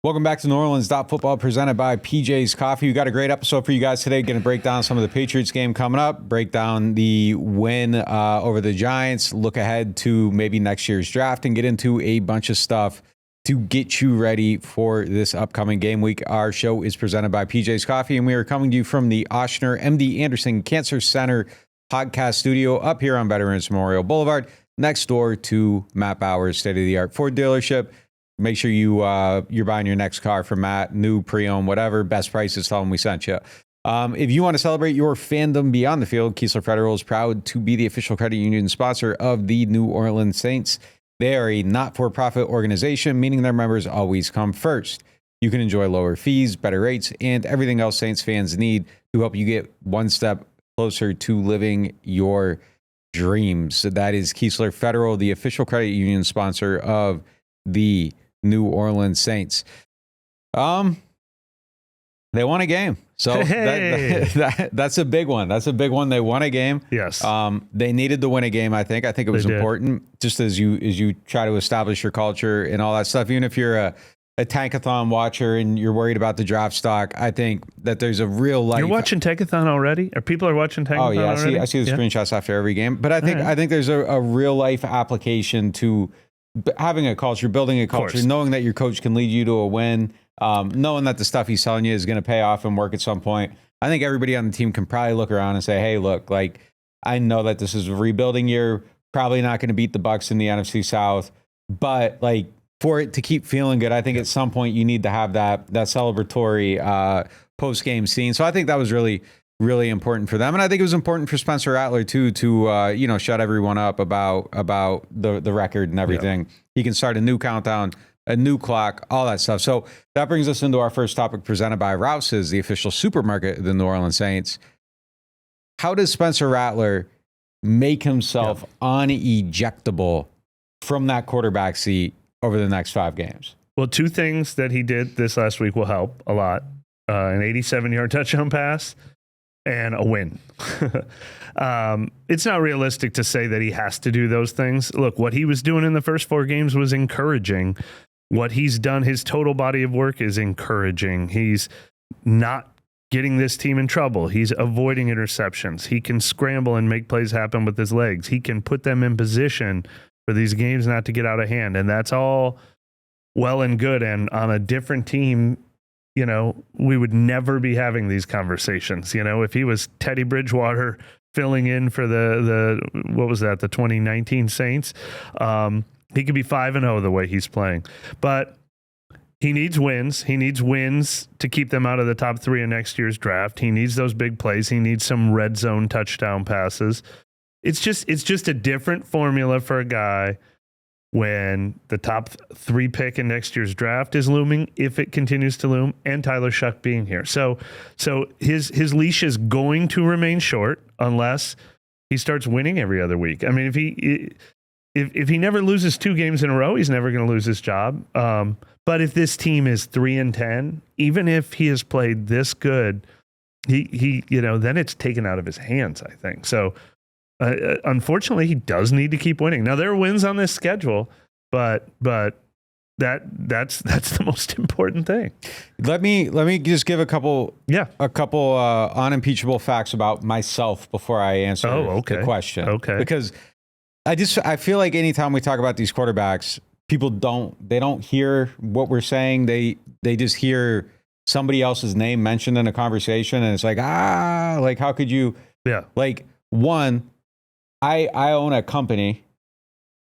Welcome back to NewOrleans.Football presented by PJ's Coffee. We got a great episode for you guys today. Going to break down some of the Patriots game coming up, break down the win over the Giants, look ahead to maybe next year's draft, and get into a bunch of stuff to get you ready for this upcoming game week. Our show is presented by PJ's Coffee, and we are coming to you from the Ochsner MD Anderson Cancer Center podcast studio up here on Veterans Memorial Boulevard, next door to Matt Bauer's state-of-the-art Ford dealership. Make sure you're buying your next car from Matt, new, pre-owned, whatever. Best prices, tell them we sent you. If you want to celebrate your fandom beyond the field, Keesler Federal is proud to be the official credit union sponsor of the New Orleans Saints. They are a not-for-profit organization, meaning their members always come first. You can enjoy lower fees, better rates, and everything else Saints fans need to help you get one step closer to living your dreams. That is Keesler Federal, the official credit union sponsor of the New Orleans Saints. They won a game. So that's a big one. That's a big one. They won a game. Yes. They needed to win a game, I think. I think it was important, just as you try to establish your culture and all that stuff. Even if you're a Tankathon watcher and you're worried about the draft stock, I think that there's a real life. You're watching Tankathon already? Or people are watching Tankathon already? Oh, yeah. I see the screenshots after every game. But I think there's a real life application to having a culture, building a culture, knowing that your coach can lead you to a win, knowing that the stuff he's telling you is going to pay off and work at some point. I think everybody on the team can probably look around and say, hey, look, like, I know that this is a rebuilding year, probably not going to beat the Bucs in the NFC South, but like for it to keep feeling good, I think at some point you need to have that celebratory post-game scene. So I think that was really important for them. And I think it was important for Spencer Rattler too, to shut everyone up about the record and everything. Yeah. He can start a new countdown, a new clock, all that stuff. So that brings us into our first topic presented by Rouse's, the official supermarket of the New Orleans Saints. How does Spencer Rattler make himself unejectable from that quarterback seat over the next 5 games? Well, 2 things that he did this last week will help a lot. An 87-yard touchdown pass and a win. It's not realistic to say that he has to do those things. Look, what he was doing in the first 4 games was encouraging. What he's done, his total body of work is encouraging. He's not getting this team in trouble. He's avoiding interceptions. He can scramble and make plays happen with his legs. He can put them in position for these games not to get out of hand. And that's all well and good. And on a different team, we would never be having these conversations. If he was Teddy Bridgewater filling in for the 2019 Saints, he could be 5-0 the way he's playing. But he needs wins. He needs wins to keep them out of the top 3 in next year's draft. He needs those big plays. He needs some red zone touchdown passes. It's just a different formula for a guy when the top 3 pick in next year's draft is looming, if it continues to loom, and Tyler Shuck being here. So his leash is going to remain short unless he starts winning every other week. I mean, if he never loses 2 games in a row, he's never going to lose his job. But if this team is 3-10, even if he has played this good, he then it's taken out of his hands, I think. So unfortunately, he does need to keep winning. Now, there are wins on this schedule, but that's the most important thing. Let me just give a couple unimpeachable facts about myself before I answer the question. Okay. Because I feel like anytime we talk about these quarterbacks, people don't hear what we're saying. They just hear somebody else's name mentioned in a conversation, and it's like, like, how could you? Yeah. Like, one, I own a company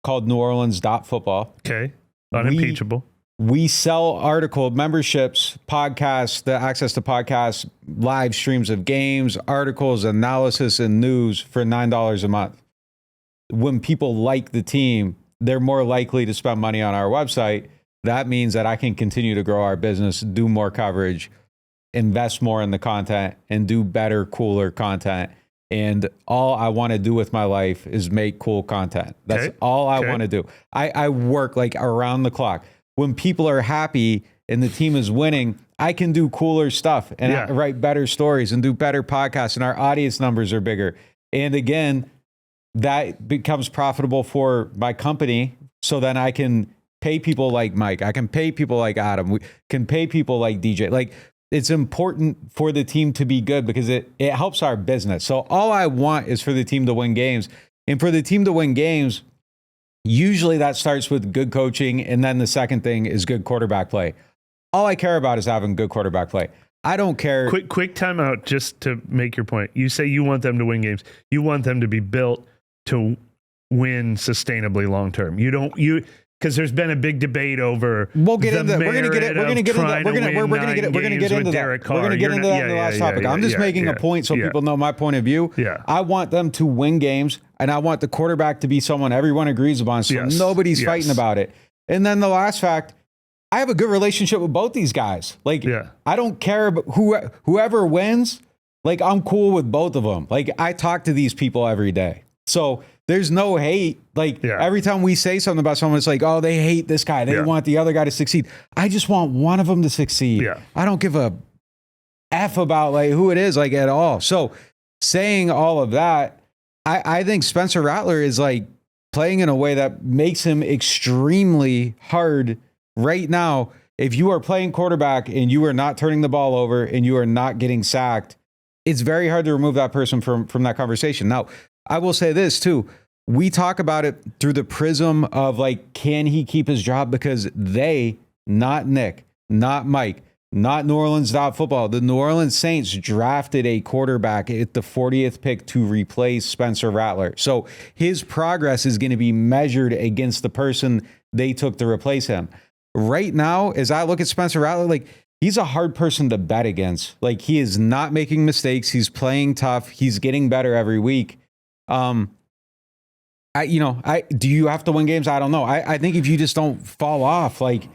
called NewOrleans.Football. Okay. Unimpeachable. We sell article memberships, podcasts, the access to podcasts, live streams of games, articles, analysis, and news for $9 a month. When people like the team, they're more likely to spend money on our website. That means that I can continue to grow our business, do more coverage, invest more in the content, and do better, cooler content. And all I want to do with my life is make cool content. That's all I want to do. I work like around the clock. When people are happy and the team is winning, I can do cooler stuff and write better stories and do better podcasts, and our audience numbers are bigger. And again, that becomes profitable for my company. So then I can pay people like Mike. I can pay people like Adam. We can pay people like DJ. Like, it's important for the team to be good because it helps our business. So all I want is for the team to win games. And for the team to win games, usually that starts with good coaching. And then the second thing is good quarterback play. All I care about is having good quarterback play. I don't care. Quick timeout just to make your point. You say you want them to win games. You want them to be built to win sustainably long term. Because there's been a big debate over. We'll get into that. We're going to get into that in the last topic. I'm just making a point so people know my point of view. Yeah. I want them to win games, and I want the quarterback to be someone everyone agrees upon, so nobody's fighting about it. And then the last fact, I have a good relationship with both these guys. Like, I don't care about whoever wins. Like, I'm cool with both of them. Like, I talk to these people every day. So there's no hate. Like, every time we say something about someone, it's like, oh, they hate this guy. They want the other guy to succeed. I just want one of them to succeed. Yeah. I don't give a F about like who it is, like, at all. So saying all of that, I think Spencer Rattler is like playing in a way that makes him extremely hard right now. If you are playing quarterback and you are not turning the ball over and you are not getting sacked, it's very hard to remove that person from that conversation. Now, I will say this too. We talk about it through the prism of like, can he keep his job? Because they, not Nick, not Mike, not NewOrleans.Football, the New Orleans Saints drafted a quarterback at the 40th pick to replace Spencer Rattler. So his progress is going to be measured against the person they took to replace him. Right now, as I look at Spencer Rattler, like, he's a hard person to bet against. Like, he is not making mistakes. He's playing tough. He's getting better every week. Do you have to win games? I don't know. I think if you just don't fall off, like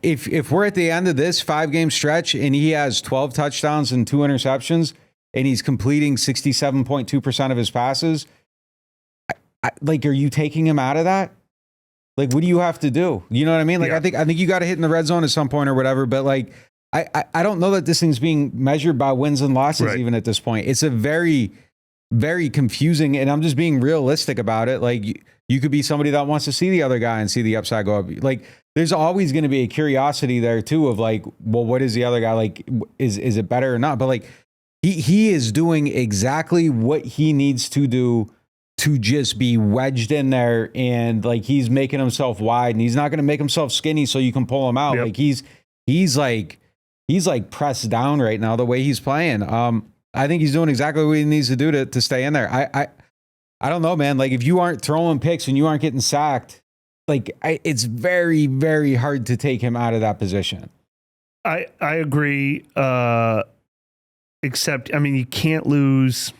if we're at the end of this 5-game stretch and he has 12 touchdowns and 2 interceptions and he's completing 67.2% of his passes, like, are you taking him out of that? Like, what do you have to do? You know what I mean? Like, I think you got to hit in the red zone at some point or whatever. But like, I don't know that this thing's being measured by wins and losses even at this point. It's a very, very confusing, and I'm just being realistic about it. Like, you could be somebody that wants to see the other guy and see the upside go up. Like, there's always going to be a curiosity there too of like, well, what is the other guy like? Is it better or not? But like, he is doing exactly what he needs to do to just be wedged in there, and like, he's making himself wide, and he's not going to make himself skinny so you can pull him out. Like, he's like pressed down right now the way he's playing. I think he's doing exactly what he needs to do to stay in there. I don't know, man. Like, if you aren't throwing picks and you aren't getting sacked, like, it's very, very hard to take him out of that position. I agree. Except, I mean, you can't lose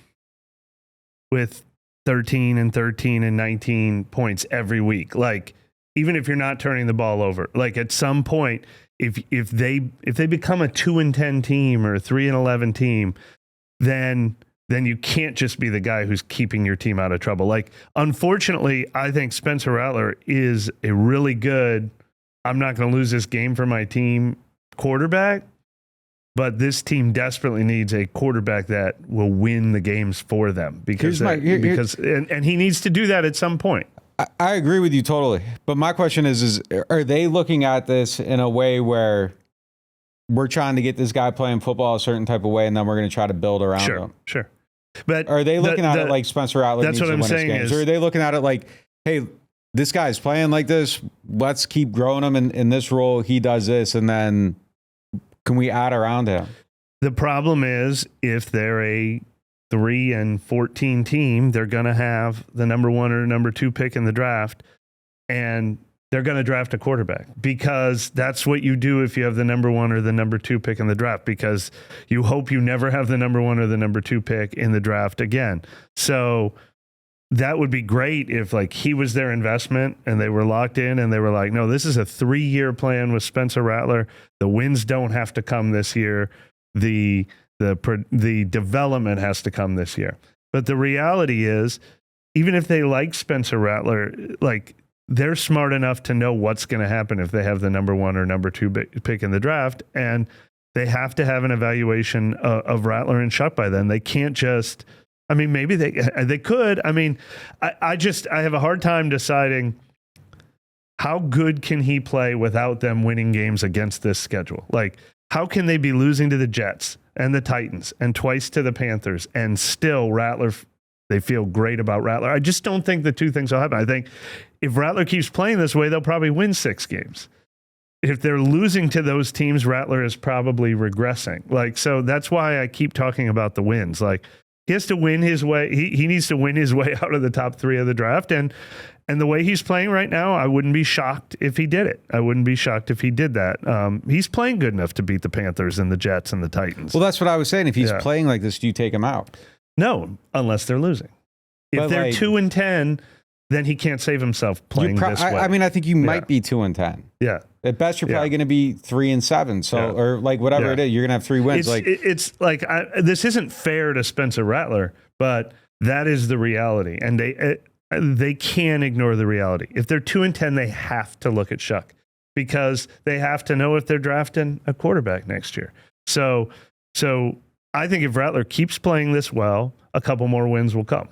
with 13 and 13 and 19 points every week. Like, even if you're not turning the ball over, like, at some point, if they become a 2-10 team or a 3-11 team, then you can't just be the guy who's keeping your team out of trouble. Like, unfortunately, I think Spencer Rattler is a really good, I'm not going to lose this game for my team quarterback, but this team desperately needs a quarterback that will win the games for them because he needs to do that at some point. I agree with you totally. But my question is are they looking at this in a way where we're trying to get this guy playing football a certain type of way, and then we're going to try to build around him? Sure. But are they looking at it like Spencer Rattler needs to win his games? Or are they looking at it like, hey, this guy's playing like this, let's keep growing him in this role, he does this, and then can we add around him? The problem is, if they're a 3-14 team, they're going to have the number 1 or number 2 pick in the draft, and they're going to draft a quarterback, because that's what you do if you have the number 1 or the number 2 pick in the draft, because you hope you never have the number 1 or the number 2 pick in the draft again. So that would be great if like he was their investment and they were locked in and they were like, no, this is a 3-year plan with Spencer Rattler. The wins don't have to come this year. The development has to come this year. But the reality is, even if they like Spencer Rattler, like, they're smart enough to know what's going to happen if they have the number 1 or number 2 pick in the draft, and they have to have an evaluation of Rattler and Shuck by then. They can't just, I mean, maybe they could. I mean, I have a hard time deciding how good can he play without them winning games against this schedule? Like, how can they be losing to the Jets and the Titans and twice to the Panthers and still Rattler, they feel great about Rattler? I just don't think the two things will happen. I think if Rattler keeps playing this way, they'll probably win 6 games. If they're losing to those teams, Rattler is probably regressing. Like, so that's why I keep talking about the wins. Like, he has to win his way. He needs to win his way out of the top 3 of the draft. And the way he's playing right now, I wouldn't be shocked if he did it. I wouldn't be shocked if he did that. He's playing good enough to beat the Panthers and the Jets and the Titans. Well, that's what I was saying. If he's playing like this, do you take him out? No, unless they're losing. If they're 2-10, then he can't save himself playing this way. I mean, I think you might be 2-10. Yeah. At best, you're probably going to be 3-7. So, or like whatever it is, you're going to have 3 wins. It's like this isn't fair to Spencer Rattler, but that is the reality, and they can't ignore the reality. If they're 2-10, they have to look at Shuck because they have to know if they're drafting a quarterback next year. So I think if Rattler keeps playing this well, a couple more wins will come.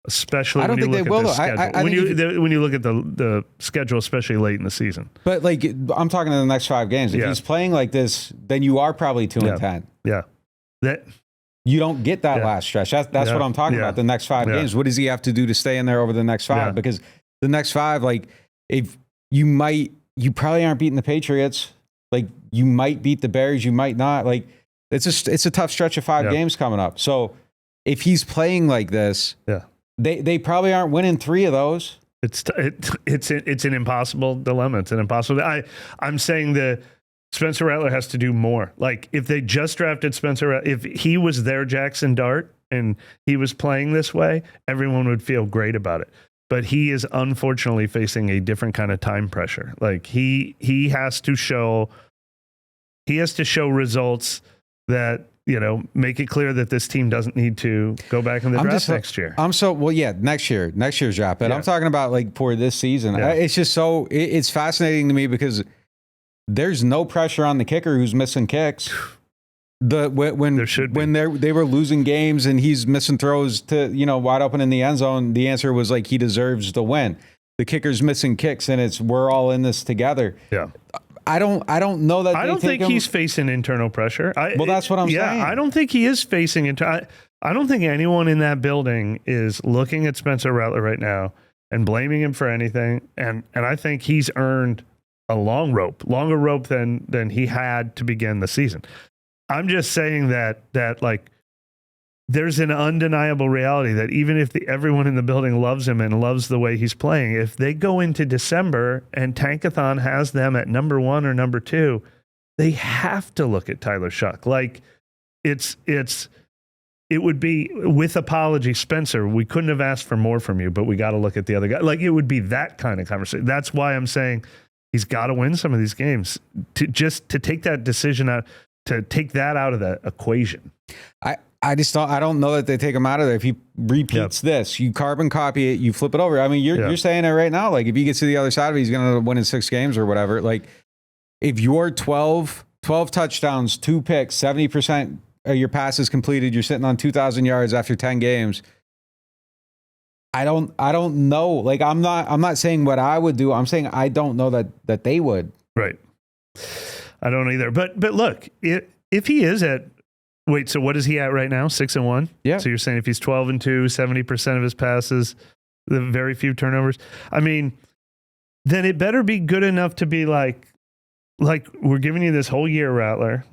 Especially when you look at the schedule. When you look at the schedule, especially late in the season. But like, I'm talking to the next 5 games. If he's playing like this, then you are probably 2-10. Yeah. That you don't get that last stretch. That's what I'm talking about. The next 5 games. What does he have to do to stay in there over the next 5? Because the next 5, like, if you probably aren't beating the Patriots. Like, you might beat the Bears, you might not. Like, it's a tough stretch of 5 games coming up. So if he's playing like this, They probably aren't winning 3 of those. It's an impossible dilemma. It's an impossible. I'm saying that Spencer Rattler has to do more. Like, if they just drafted Spencer, if he was their Jackson Dart and he was playing this way, everyone would feel great about it. But he is unfortunately facing a different kind of time pressure. Like, he has to show results that, make it clear that this team doesn't need to go back in the draft next year. Next year's draft. But I'm talking about like for this season. It's just it's fascinating to me because there's no pressure on the kicker who's missing kicks. When they were losing games and he's missing throws to wide open in the end zone, the answer was like he deserves the win. The kicker's missing kicks and we're all in this together. Yeah. I don't know that. I don't think he's facing internal pressure. That's what I'm saying. I don't think he is facing I don't think anyone in that building is looking at Spencer Rattler right now and blaming him for anything. And I think he's earned a longer rope than he had to begin the season. I'm just saying that like, there's an undeniable reality that even if everyone in the building loves him and loves the way he's playing, if they go into December and Tankathon has them at number 1 or number 2, they have to look at Tyler Shuck. Like, it would be, with apology, Spencer, we couldn't have asked for more from you, but we got to look at the other guy. Like, it would be that kind of conversation. That's why I'm saying he's got to win some of these games to take that decision out, to take that out of the equation. I don't know that they take him out of there. If he repeats this, you carbon copy it, you flip it over. I mean, you're saying it right now. Like, if he gets to the other side of it, he's going to win in 6 games or whatever. Like, if you're 12 touchdowns, 2 picks, 70% of your passes completed, you're sitting on 2,000 yards after 10 games. I don't know. Like, I'm not saying what I would do. I'm saying I don't know that they would. Right. I don't either. But look, if he is wait, so what is he at right now? 6-1? Yeah. So you're saying if he's 12-2, 70% of his passes, the very few turnovers. I mean, then it better be good enough to be like we're giving you this whole year, Rattler.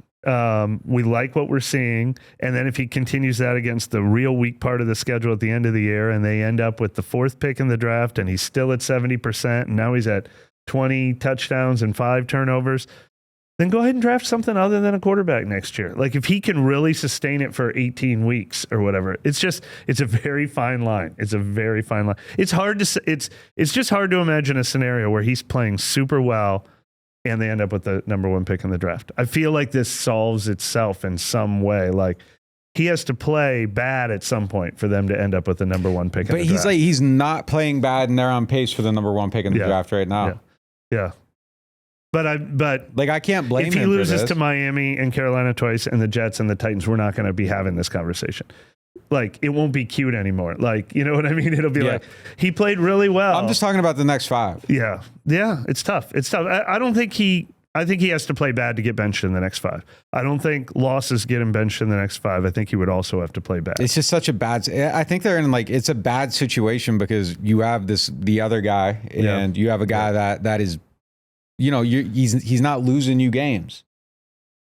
We like what we're seeing. And then if he continues that against the real weak part of the schedule at the end of the year, and they end up with the 4th pick in the draft, and he's still at 70%, and now he's at 20 touchdowns and 5 turnovers, then go ahead and draft something other than a quarterback next year. Like, if he can really sustain it for 18 weeks or whatever, it's a very fine line. It's a very fine line. It's just hard to imagine a scenario where he's playing super well and they end up with the number 1 pick in the draft. I feel like this solves itself in some way. Like, he has to play bad at some point for them to end up with the number 1 pick in the draft. But he's not playing bad, and they're on pace for the number 1 pick in the draft right now. Yeah. But like, I can't blame him for this. If he loses to Miami and Carolina twice and the Jets and the Titans, we're not going to be having this conversation. like it won't be cute anymore. Like, you know what I mean? It'll be like, he played really well. I'm just talking about the next 5. Yeah. It's tough. I think he has to play bad to get benched in the next 5. I don't think losses get him benched in the next 5. I think he would also have to play bad. It's just such a bad. I think they're in it's a bad situation because you have the other guy and you have a guy that is, he's not losing you games.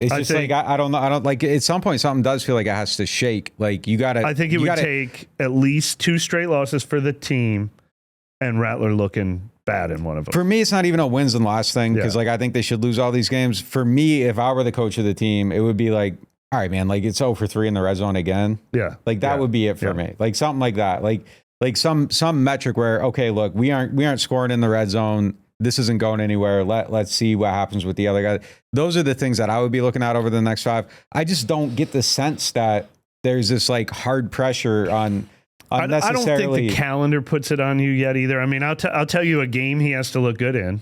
It's just I don't know. I don't like at some point something does feel like it has to shake. Like you got to. I think it would take at least 2 straight losses for the team and Rattler looking bad in one of them. For me, it's not even a wins and loss thing because I think they should lose all these games. For me, if I were the coach of the team, it would be like, all right, man, like it's 0 for 3 in the red zone again. Yeah. Like that would be it for me. Like something like that. Like some metric where, okay, look, we aren't scoring in the red zone. This isn't going anywhere. Let's see what happens with the other guy. Those are the things that I would be looking at over the next 5. I just don't get the sense that there's this like hard pressure on I don't think the calendar puts it on you yet either. I mean, I'll tell you a game he has to look good in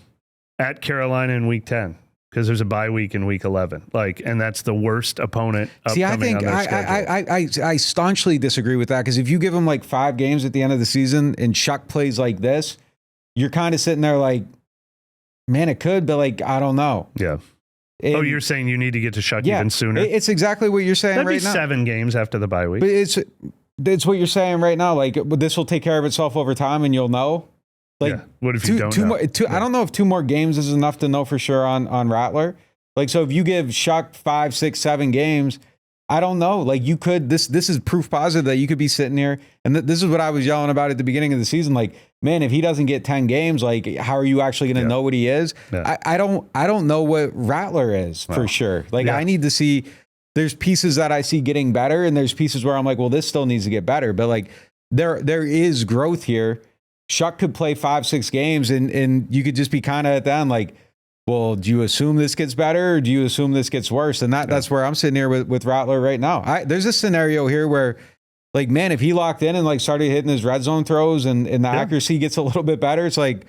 at Carolina in week 10 because there's a bye week in week 11. And that's the worst opponent. See, I think I staunchly disagree with that because if you give him like 5 games at the end of the season and Chuck plays like this, you're kind of sitting there like, man, it could, but like, I don't know. Yeah. You're saying you need to get to Chuck even sooner? It's exactly what you're saying That'd right be now. 7 games after the bye week. But it's what you're saying right now. Like this will take care of itself over time, and you'll know. Like, what if you don't know? I don't know if 2 more games is enough to know for sure on Rattler. Like, so if you give Shuck 5, 6, 7 games, I don't know. Like you could. This is proof positive that you could be sitting here, and this is what I was yelling about at the beginning of the season. Like, man, if he doesn't get 10 games, like how are you actually going to know what he is? Yeah. I don't know what Rattler is for sure. Like I need to see. There's pieces that I see getting better, and there's pieces where I'm like, well, this still needs to get better. But like there is growth here. Shuck could play 5, 6 games, and you could just be kind of at the end like, well, do you assume this gets better or do you assume this gets worse? And that's where I'm sitting here with Rattler right now. There's a scenario here where, like, man, if he locked in and like started hitting his red zone throws and the accuracy gets a little bit better, it's like,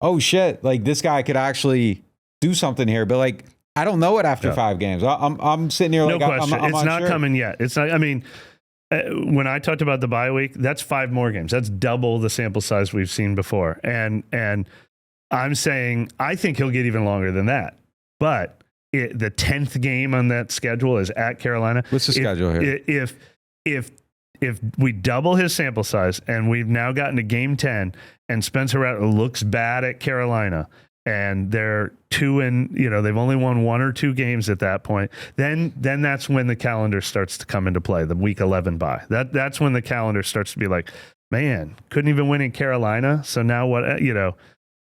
oh shit, like this guy could actually do something here. But like, I don't know it after 5 games. I'm sitting here like, no question. I'm it's not sure. coming yet. It's not. I mean, when I talked about the bye week, that's 5 more games. That's double the sample size we've seen before. And I'm saying I think he'll get even longer than that. But the 10th game on that schedule is at Carolina. What's the schedule here? If we double his sample size and we've now gotten to game 10 and Spencer Rattler looks bad at Carolina and they're 2 and they've only won 1 or 2 games at that point, then that's when the calendar starts to come into play, the week 11 bye. That's when the calendar starts to be like, man, couldn't even win in Carolina. So now what,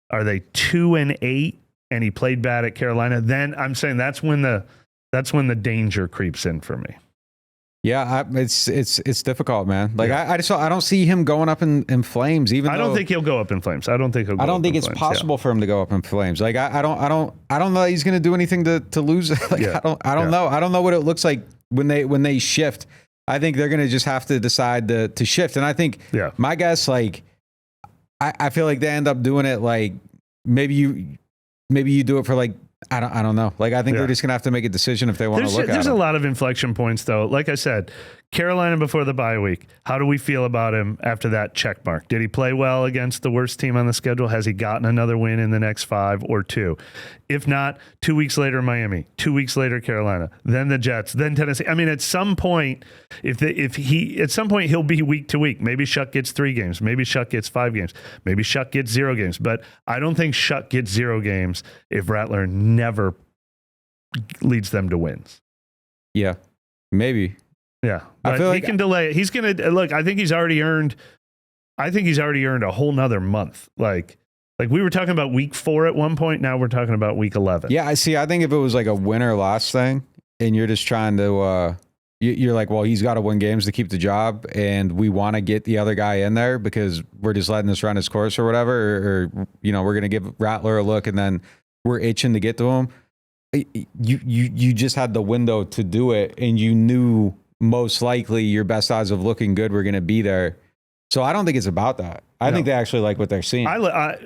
are they 2 and 8 and he played bad at Carolina? Then I'm saying that's when the danger creeps in for me. Yeah, it's difficult, man. Like I don't see him going up in flames. Even I don't think he'll go up in flames. I don't think it's possible for him to go up in flames. Like I don't know that he's going to do anything to lose. Like I don't know. I don't know what it looks like when they shift. I think they're going to just have to decide to shift. And I think my guess, like I feel like they end up doing it like maybe you do it for like. I don't know. Like, I think they're just going to have to make a decision if they want to look at it. There's a lot of inflection points, though. Like I said, Carolina before the bye week. How do we feel about him after that check mark? Did he play well against the worst team on the schedule? Has he gotten another win in the next 5 or 2? If not, 2 weeks later, Miami. 2 weeks later, Carolina. Then the Jets. Then Tennessee. I mean, at some point, at some point he'll be week to week. Maybe Shuck gets 3 games. Maybe Shuck gets 5 games. Maybe Shuck gets 0 games. But I don't think Shuck gets 0 games if Rattler never leads them to wins. Yeah, maybe. Yeah, but I feel like he can delay it. He's gonna look. I think he's already earned a whole nother month. Like we were talking about week 4 at one point. Now we're talking about week 11. Yeah, I see. I think if it was like a win or loss thing, and you're just trying to, you're like, well, he's got to win games to keep the job, and we want to get the other guy in there because we're just letting this run its course or whatever, or we're gonna give Rattler a look, and then we're itching to get to him. You just had the window to do it, and you knew most likely your best odds of looking good were going to be there. So I don't think it's about that. I think they actually like what they're seeing. I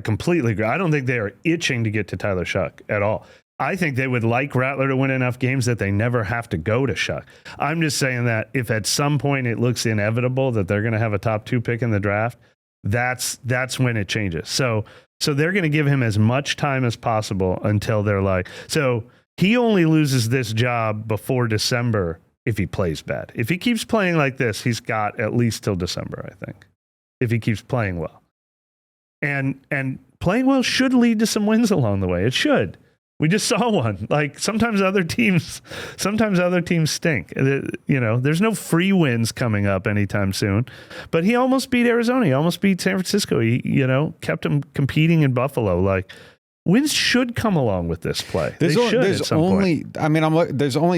completely agree. I don't think they are itching to get to Tyler Shuck at all. I think they would like Rattler to win enough games that they never have to go to Shuck. I'm just saying that if at some point it looks inevitable that they're going to have a top 2 pick in the draft, that's when it changes. So they're going to give him as much time as possible until they're like, so he only loses this job before December if he plays bad. If he keeps playing like this, he's got at least till December, I think, if he keeps playing well. And playing well should lead to some wins along the way. It should. We just saw one. Like sometimes other teams stink. There's no free wins coming up anytime soon. But he almost beat Arizona. He almost beat San Francisco. He, kept them competing in Buffalo. Like wins should come along with this play. There's only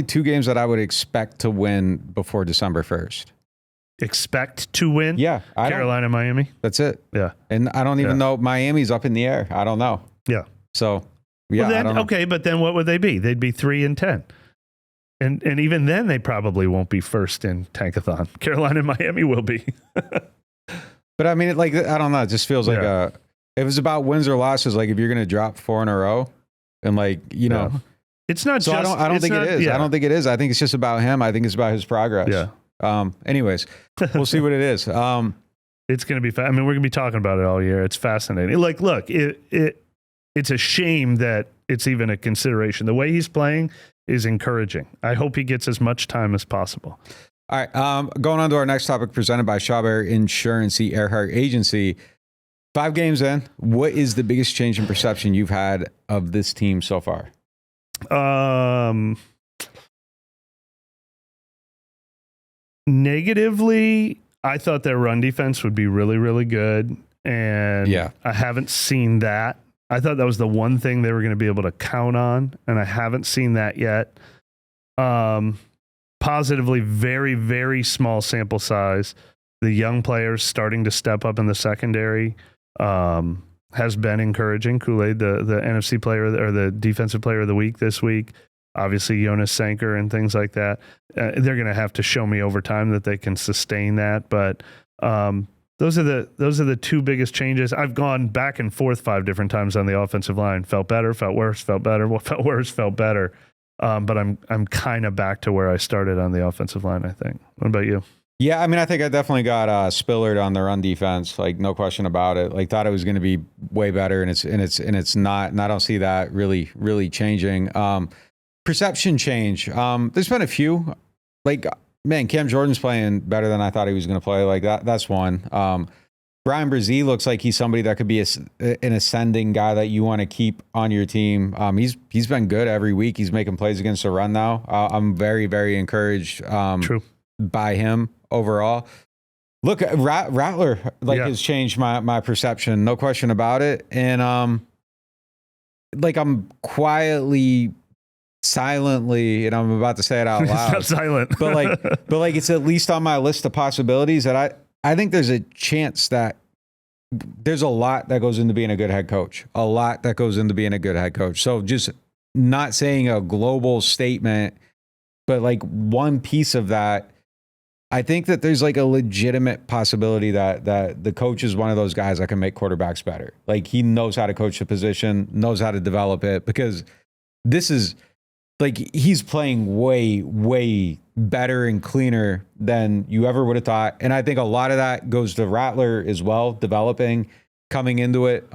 2 games that I would expect to win before December 1st. Expect to win? Yeah. Carolina, Miami. That's it. Yeah. And I don't even know. Miami's up in the air. I don't know. Yeah. So, yeah. Well, then, okay, but then what would they be? They'd be 3-10. And even then, they probably won't be first in Tankathon. Carolina and Miami will be. But I mean, I don't know. It just feels like if it's about wins or losses, like if you're going to drop 4 in a row and it's not so just. I don't think it is. Yeah. I don't think it is. I think it's just about him. I think it's about his progress. Yeah. Anyways, we'll see what it is. It's going to be, we're going to be talking about it all year. It's fascinating. Like, look, it's a shame that it's even a consideration. The way he's playing is encouraging. I hope he gets as much time as possible. All right. Going on to our next topic presented by Schauber Insurance, the Earhart Agency. 5 games in, what is the biggest change in perception you've had of this team so far? Negatively, I thought their run defense would be really, really good. And I haven't seen that. I thought that was the one thing they were going to be able to count on, and I haven't seen that yet. Positively, very, very small sample size. The young players starting to step up in the secondary has been encouraging. Kool-Aid, the NFC player or the defensive player of the week this week. Obviously, Jonas Sanker and things like that. They're going to have to show me over time that they can sustain that. But those are the 2 biggest changes. I've gone back and forth 5 different times on the offensive line. Felt better, felt worse, felt better. Felt worse, felt better. But I'm kind of back to where I started on the offensive line, I think. What about you? Yeah, I think I definitely got Spillard on the run defense, like no question about it. Like thought it was going to be way better, and it's not. And I don't see that really changing. Perception change. There's been a few. Like Cam Jordan's playing better than I thought he was going to play. Like that's one. Brian Brzee looks like he's somebody that could be an ascending guy that you want to keep on your team. He's been good every week. He's making plays against the run now. I'm very, very encouraged by him overall. Look, Rattler has changed my perception, no question about it. And I'm quietly, silently, and I'm about to say it out loud. It's not silent, but it's at least on my list of possibilities that I think there's a chance that there's a lot that goes into being a good head coach. So just not saying a global statement, but one piece of that, I think that there's a legitimate possibility that the coach is one of those guys that can make quarterbacks better. He knows how to coach the position, knows how to develop it, because this is he's playing way, way better and cleaner than you ever would have thought. And I think a lot of that goes to Rattler as well, developing, coming into it.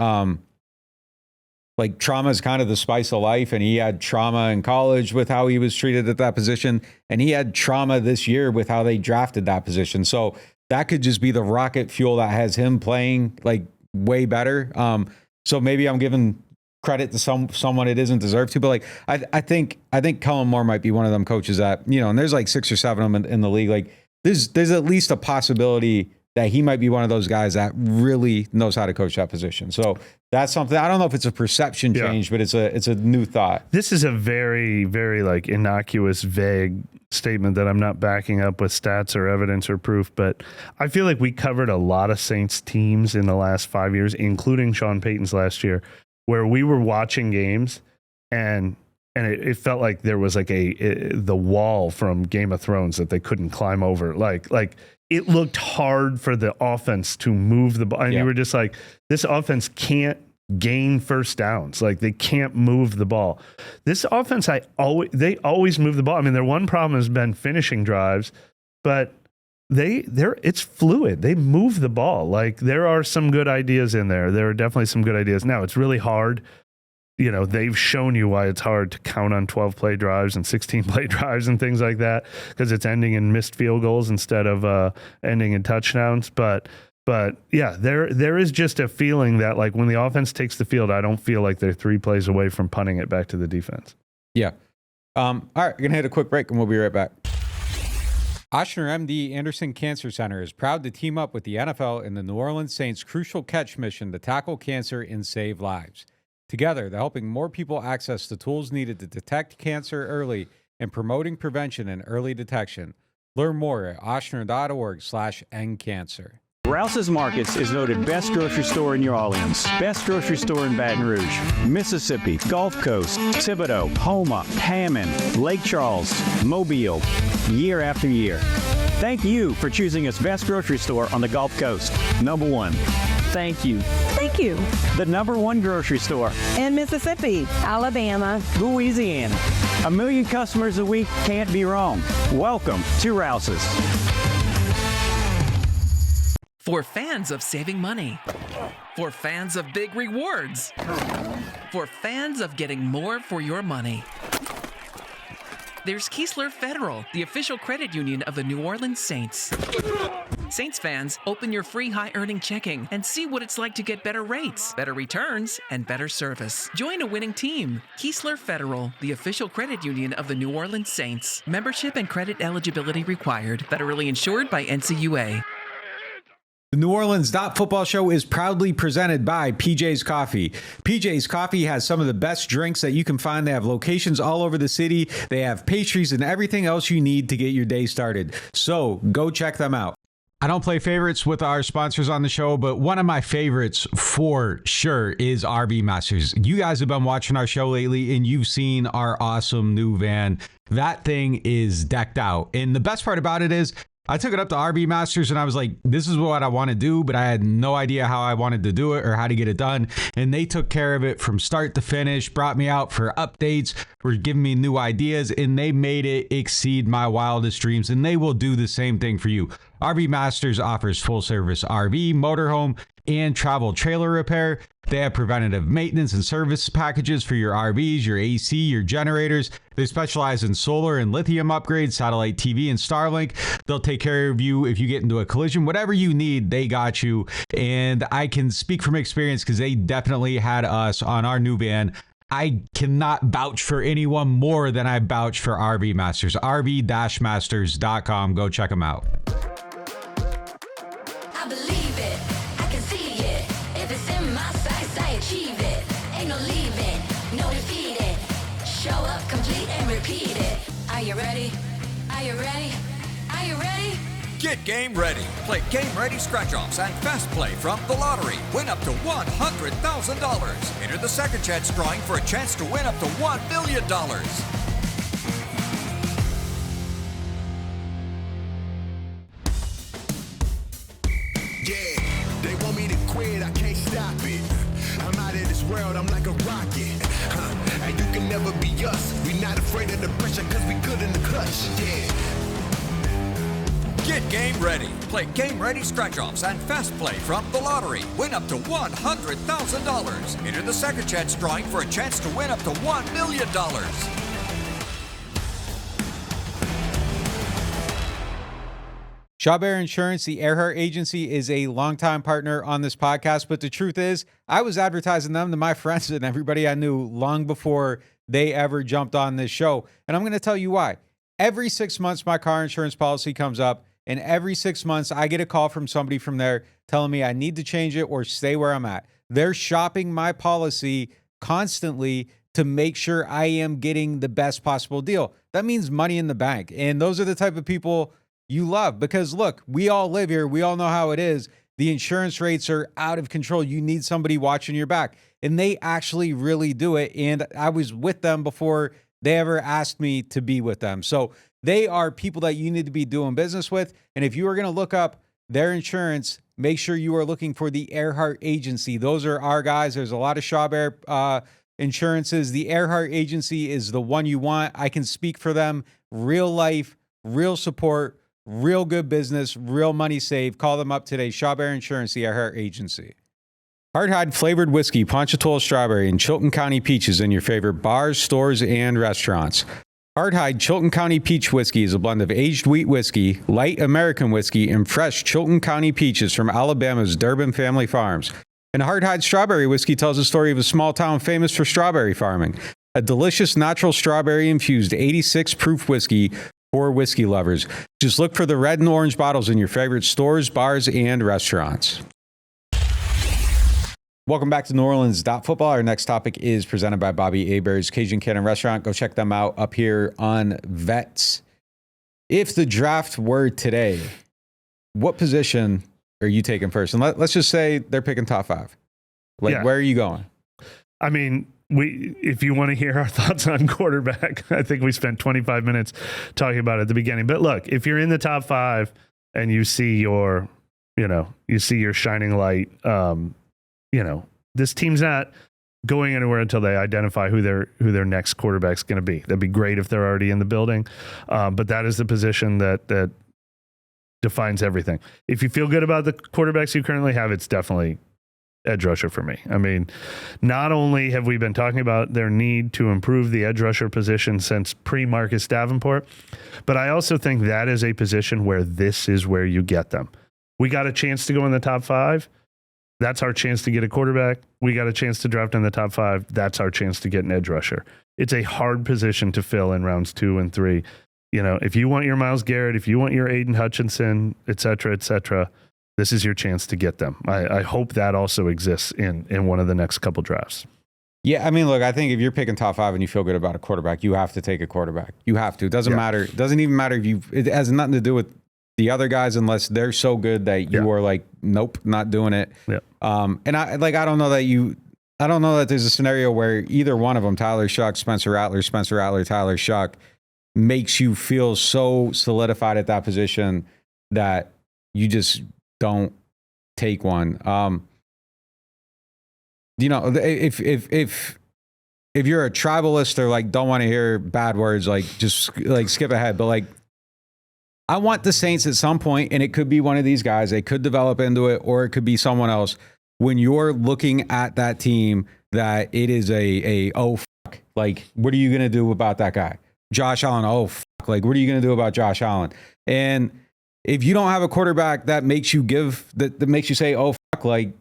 Trauma is kind of the spice of life, and he had trauma in college with how he was treated at that position, and he had trauma this year with how they drafted that position. So that could just be the rocket fuel that has him playing way better. So maybe I'm giving credit to someone it isn't deserved to, but I think Kellen Moore might be one of them coaches that, and there's 6 or 7 of them in the league. There's at least a possibility that he might be one of those guys that really knows how to coach that position. So that's something. I don't know if it's a perception change, but it's a new thought. This is a very, very innocuous, vague statement that I'm not backing up with stats or evidence or proof, but I feel like we covered a lot of Saints teams in the last 5 years, including Sean Payton's last year, where we were watching games and it felt like there was the wall from Game of Thrones that they couldn't climb over. It looked hard for the offense to move the ball. And you were just this offense can't gain first downs. Like, they can't move the ball. This offense, they always move the ball. I mean, their one problem has been finishing drives, but it's fluid. They move the ball. Like, there are some good ideas in there. There are definitely some good ideas. Now, it's really hard. You know, they've shown you why it's hard to count on 12 play drives and 16 play drives and things like that, because it's ending in missed field goals instead of ending in touchdowns. But yeah, there is just a feeling that, like, when the offense takes the field, I don't feel like they're 3 plays away from punting it back to the defense. Yeah. All right, we're going to hit a quick break and we'll be right back. Ochsner MD Anderson Cancer Center is proud to team up with the NFL and the New Orleans Saints Crucial Catch mission to tackle cancer and save lives. Together, they're helping more people access the tools needed to detect cancer early and promoting prevention and early detection. Learn more at ochsner.org/endcancer. Rouse's Markets is voted best grocery store in New Orleans, best grocery store in Baton Rouge, Mississippi, Gulf Coast, Thibodaux, Houma, Hammond, Lake Charles, Mobile, year after year. Thank you for choosing us best grocery store on the Gulf Coast. Number 1. Thank you. Thank you. The number 1 grocery store In Mississippi, Alabama, Louisiana. 1 million customers a week can't be wrong. Welcome to Rouse's. For fans of saving money. For fans of big rewards. For fans of getting more for your money. There's Keesler Federal, the official credit union of the New Orleans Saints. Saints fans, open your free high-earning checking and see what it's like to get better rates, better returns, and better service. Join a winning team. Keesler Federal, the official credit union of the New Orleans Saints. Membership and credit eligibility required. Federally insured by NCUA. The NewOrleans.Football show is proudly presented by PJ's Coffee. PJ's Coffee has some of the best drinks that you can find. They have locations all over the city. They have pastries and everything else you need to get your day started. So go check them out. I don't play favorites with our sponsors on the show, but one of my favorites for sure is RV Masters. You guys have been watching our show lately and you've seen our awesome new van. That thing is decked out. And the best part about it is I took it up to RV Masters and I was like, this is what I want to do, but I had no idea how I wanted to do it or how to get it done. And they took care of it from start to finish, brought me out for updates, were giving me new ideas, and they made it exceed my wildest dreams. And they will do the same thing for you. RV Masters offers full service RV, motorhome, and travel trailer repair. They have preventative maintenance and service packages for your RVs, your AC, your generators. They specialize in solar and lithium upgrades, satellite TV, and Starlink. They'll take care of you if you get into a collision. Whatever you need, they got you. And I can speak from experience because they definitely had us on our new van. I cannot vouch for anyone more than I vouch for RV Masters. RV-Masters.com. Go check them out. I believe it, I can see it. If it's in my sights, I achieve it. Ain't no leaving, no defeating. Show up, complete and repeat it. Are you ready? Are you ready? Are you ready? Get game ready. Play Game Ready Scratch-Offs and Fast Play from the lottery. Win up to $100,000. Enter the second chance drawing for a chance to win up to $1 million. Yeah, they want me to quit, I can't stop it. I'm out of this world, I'm like a rocket. And you can never be us. We not afraid of the pressure, cause we good in the clutch. Yeah. Get game ready. Play Game Ready Scratch-Offs and Fast Play from the lottery. Win up to $100,000. Enter the second chance drawing for a chance to win up to $1 million. Chabert Insurance, the Earhart Agency, is a longtime partner on this podcast, but the truth is, I was advertising them to my friends and everybody I knew long before they ever jumped on this show. And I'm going to tell you why. Every 6 months, my car insurance policy comes up, and every 6 months, I get a call from somebody from there telling me I need to change it or stay where I'm at. They're shopping my policy constantly to make sure I am getting the best possible deal. That means money in the bank. And those are the type of people you love, because look, we all live here. We all know how it is. The insurance rates are out of control. You need somebody watching your back, and they actually really do it. And I was with them before they ever asked me to be with them. So they are people that you need to be doing business with. And if you are going to look up their insurance, make sure you are looking for the Earhart Agency. Those are our guys. There's a lot of Schwab Air insurances. The Earhart Agency is the one you want. I can speak for them. Real life, real support, real good business, real money saved. Call them up today. Schwab Air Insurance, the Earhart Agency. Hardhide flavored whiskey, Ponchatoula strawberry, and Chilton County peaches in your favorite bars, stores, and restaurants. Hardhide Chilton County Peach Whiskey is a blend of aged wheat whiskey, light American whiskey, and fresh Chilton County peaches from Alabama's Durbin Family Farms. And Hardhide Strawberry Whiskey tells the story of a small town famous for strawberry farming. A delicious natural strawberry-infused 86-proof whiskey for whiskey lovers. Just look for the red and orange bottles in your favorite stores, bars, and restaurants. Welcome back to NewOrleans.Football. Our next topic is presented by Bobby Hebert's Cajun Cannon Restaurant. Go check them out up here on Vets. If the draft were today, what position are you taking first? And let's just say they're picking top 5. Where are you going? I mean, if you want to hear our thoughts on quarterback, I think we spent 25 minutes talking about it at the beginning. But look, if you're in the top 5 and you see your shining light, this team's not going anywhere until they identify who their next quarterback's going to be. That'd be great if they're already in the building. But that is the position that defines everything. If you feel good about the quarterbacks you currently have, it's definitely edge rusher for me. I mean, not only have we been talking about their need to improve the edge rusher position since pre-Marcus Davenport, but I also think that is a position where this is where you get them. We got a chance to go in the top 5. That's our chance to get a quarterback. We got a chance to draft in the top 5. That's our chance to get an edge rusher. It's a hard position to fill in rounds 2 and 3. If you want your Myles Garrett, if you want your Aiden Hutchinson, et cetera, this is your chance to get them. I hope that also exists in one of the next couple drafts. Yeah, I mean, look, I think if you're picking top 5 and you feel good about a quarterback, you have to take a quarterback. You have to. It doesn't matter. It doesn't even matter it has nothing to do with the other guys unless they're so good that you are like, nope, not doing it. Yeah. And I don't know that there's a scenario where either one of them, Tyler Shuck, Spencer Rattler, Tyler Shuck, makes you feel so solidified at that position that you just don't take one. If you're a tribalist or like don't want to hear bad words, like just like skip ahead. But like, I want the Saints at some point, and it could be one of these guys. They could develop into it, or it could be someone else. When you're looking at that team, that it is oh fuck, like what are you gonna do about that guy, Josh Allen? Oh fuck, like what are you gonna do about Josh Allen? And if you don't have a quarterback that makes you that makes you say oh fuck, like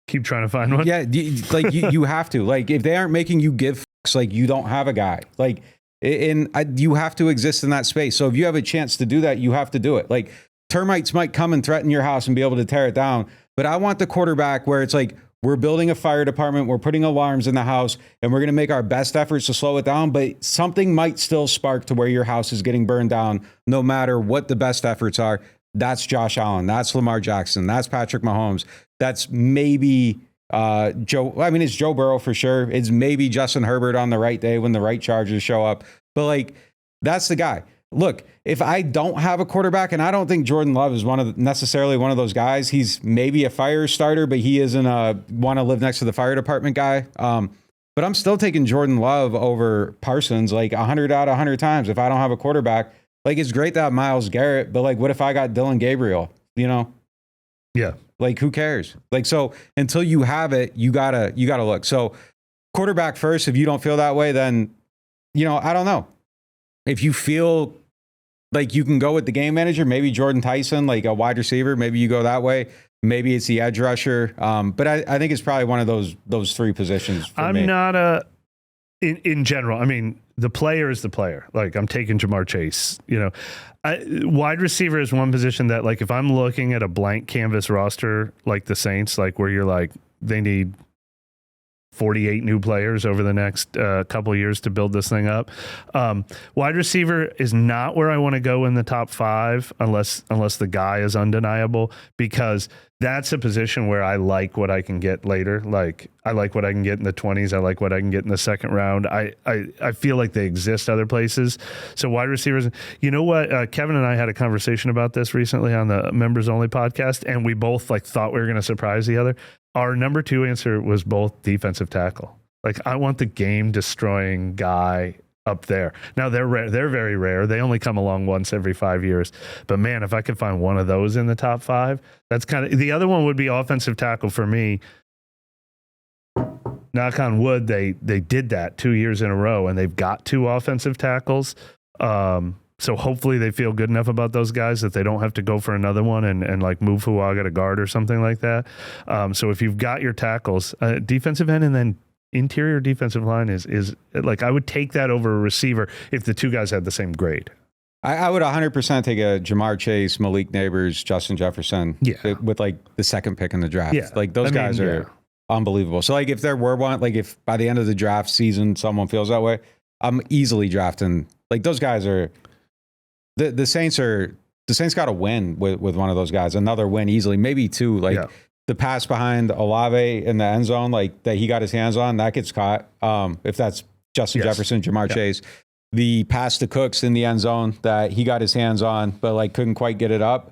keep trying to find one. Yeah, you have to. Like if they aren't making you give fucks, like you don't have a guy. Like. You have to exist in that space. So if you have a chance to do that, you have to do it. Like termites might come and threaten your house and be able to tear it down. But I want the quarterback where it's like, we're building a fire department, we're putting alarms in the house, and we're going to make our best efforts to slow it down. But something might still spark to where your house is getting burned down, no matter what the best efforts are. That's Josh Allen. That's Lamar Jackson. That's Patrick Mahomes. That's maybe it's Joe Burrow for sure. It's maybe Justin Herbert on the right day when the right Chargers show up. But like, that's the guy. Look, if I don't have a quarterback, and I don't think Jordan Love is necessarily one of those guys. He's maybe a fire starter, but he isn't a want to live next to the fire department guy. But I'm still taking Jordan Love over Parsons like 100 out of 100 times. If I don't have a quarterback, like it's great to have Myles Garrett, but like, what if I got Dylan Gabriel? Yeah. Like, who cares? Like, so until you have it, you gotta look. So quarterback first. If you don't feel that way, then, I don't know. If you feel like you can go with the game manager, maybe Jordan Tyson, like a wide receiver, maybe you go that way. Maybe it's the edge rusher. But I think it's probably one of those 3 positions for me. I'm not in general. I mean, the player is the player. Like I'm taking Jamar Chase, wide receiver is one position that like, if I'm looking at a blank canvas roster, like the Saints, like where you're like, they need 48 new players over the next couple of years to build this thing up. Wide receiver is not where I want to go in the top 5 unless the guy is undeniable, because that's a position where I like what I can get later. Like, I like what I can get in the 20s. I like what I can get in the second round. I feel like they exist other places. So wide receivers, you know what? Kevin and I had a conversation about this recently on the Members Only podcast, and we both like thought we were going to surprise the other. Our number 2 answer was both defensive tackle. Like, I want the game destroying guy up there. Now they're rare. They're very rare. They only come along once every 5 years. But man, if I could find one of those in the top 5, that's kind of, the other one would be offensive tackle for me. Knock on wood, they did that 2 years in a row, and they've got 2 offensive tackles. So hopefully they feel good enough about those guys that they don't have to go for another one and like move Huaga to guard or something like that. So if you've got your tackles, defensive end and then interior defensive line is like, I would take that over a receiver if the 2 guys had the same grade. I would 100% take a Jamar Chase, Malik Neighbors, Justin Jefferson with like the second pick in the draft. Yeah. Like those guys are unbelievable. So like if there were one, like if by the end of the draft season someone feels that way, I'm easily drafting. Like those guys are the Saints got to win with one of those guys. Another win easily, maybe 2. Like the pass behind Olave in the end zone, like that he got his hands on, that gets caught. If that's Justin Jefferson, Jamar Chase, the pass to Cooks in the end zone that he got his hands on, but like couldn't quite get it up.